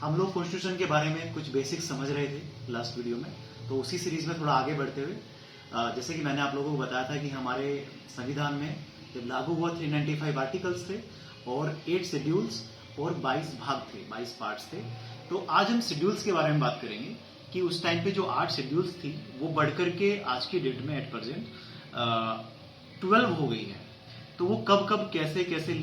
हम लोग कॉन्स्टिट्यूशन के बारे में कुछ बेसिक्स समझ रहे थे लास्ट वीडियो में, तो उसी सीरीज में थोड़ा आगे बढ़ते हुए जैसे कि मैंने आप लोगों को बताया था कि हमारे संविधान में जब लागू हुआ 395 आर्टिकल्स थे और 8 शेड्यूल्स और 22 भाग थे, 22 पार्ट्स थे। तो आज हम शेड्यूल्स के बारे में बात करेंगे कि उस टाइम पे जो 8 शेड्यूल्स थी वो बढ़कर के आज की डेट में एट प्रेजेंट 12 हो गई है। तो वो कब कब कैसे कैसे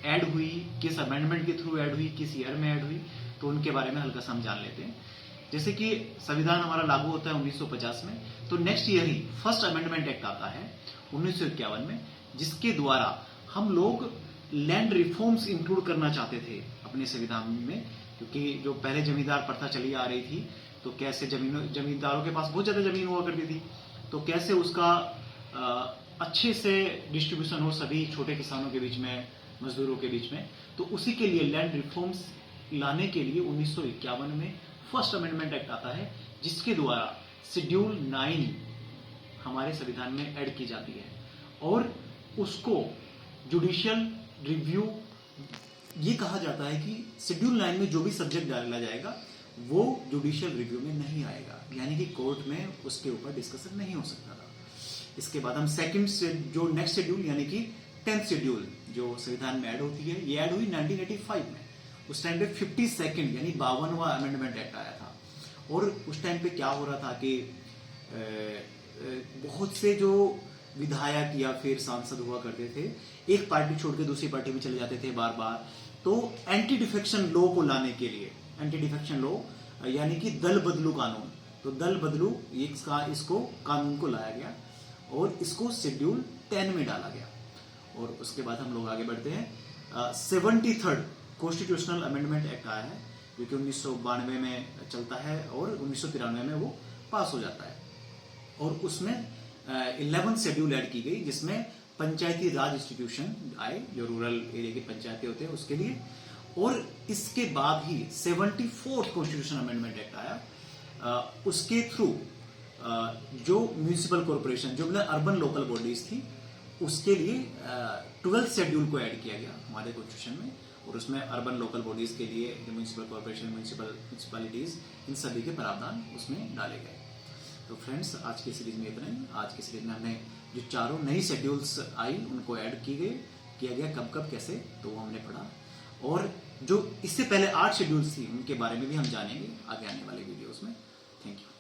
ऐड हुई, किस अमेंडमेंट के थ्रू ऐड हुई, किस ईयर में ऐड हुई, तो उनके बारे में हल्का सा हम जान लेते हैं। जैसे कि संविधान हमारा लागू होता है 1950 में, तो नेक्स्ट ईयर ही फर्स्ट अमेंडमेंट एक्ट आता है 1951 में, जिसके द्वारा हम लोग लैंड रिफॉर्म्स इंक्लूड करना चाहते थे अपने संविधान में, क्योंकि जो पहले जमींदार प्रथा चली आ रही थी, तो कैसे जमींदारों के पास बहुत ज्यादा जमीन हुआ करती थी, तो कैसे उसका अच्छे से डिस्ट्रीब्यूशन हो सभी छोटे किसानों के बीच में, मजदूरों के बीच में। तो उसी के लिए लैंड रिफॉर्म्स लाने के लिए 1951 में फर्स्ट अमेंडमेंट एक्ट आता है, जिसके द्वारा शेड्यूल 9 हमारे संविधान में ऐड की जाती है और उसको जुडिशियल रिव्यू, ये कहा जाता है कि शेड्यूल 9 में जो भी सब्जेक्ट डाला जाएगा वो जुडिशियल रिव्यू में नहीं आएगा, यानी कि कोर्ट में उसके ऊपर डिस्कशन नहीं हो सकता था। इसके बाद हम सेकंड से जो नेक्स्ट शेड्यूल यानी कि 10th शेड्यूल जो संविधान में ऐड होती है, ये ऐड हुई 1985 में। उस टाइम पे 52nd यानी 52वां अमेंडमेंट एक्ट आया था। और उस टाइम पे क्या हो रहा था कि बहुत से जो विधायक या फिर सांसद हुआ करते थे, एक पार्टी छोड़ के दूसरी पार्टी में चले जाते थे बार बार। तो एंटी डिफेक्शन लॉ को लाने के लिए, एंटी डिफेक्शन लॉ यानी कि दल बदलू कानून, तो दल बदलू इसको कानून को लाया गया और इसको शेड्यूल 10 में डाला गया। और उसके बाद हम लोग आगे बढ़ते हैं। 73rd कॉन्स्टिट्यूशनल अमेंडमेंट एक्ट आया है, जो कि 1992 में चलता है और 1993 में वो पास हो जाता है। और उसमें 11th शेड्यूल ऐड की गई, जिसमें पंचायती राज इंस्टीट्यूशन आए, जो रूरल एरिया की पंचायतें होते हैं उसके लिए। और इसके बाद ही 74th कॉन्स्टिट्यूशन अमेंडमेंट एक्ट आया। उसके थ्रू जो म्यूनिसिपल कॉर्पोरेशन, जो अर्बन लोकल बॉडीज थी, उसके लिए 12th शेड्यूल को ऐड किया गया हमारे कॉन्स्टिट्यूशन में। और उसमें अर्बन लोकल बॉडीज के लिए जो म्यूनिसिपल कॉर्पोरेशन, म्यूनिसिपैलिटीज, इन सभी के प्रावधान उसमें डाले गए। तो फ्रेंड्स, आज की सीरीज में इतना ही। आज की सीरीज में हमने जो चारों नई शेड्यूल्स आई उनको ऐड किया गया कब कब कैसे, तो वो हमने पढ़ा। और जो इससे पहले 8 शेड्यूल्स थी उनके बारे में भी हम जानेंगे आगे आने वाले वीडियोस में। Thank you.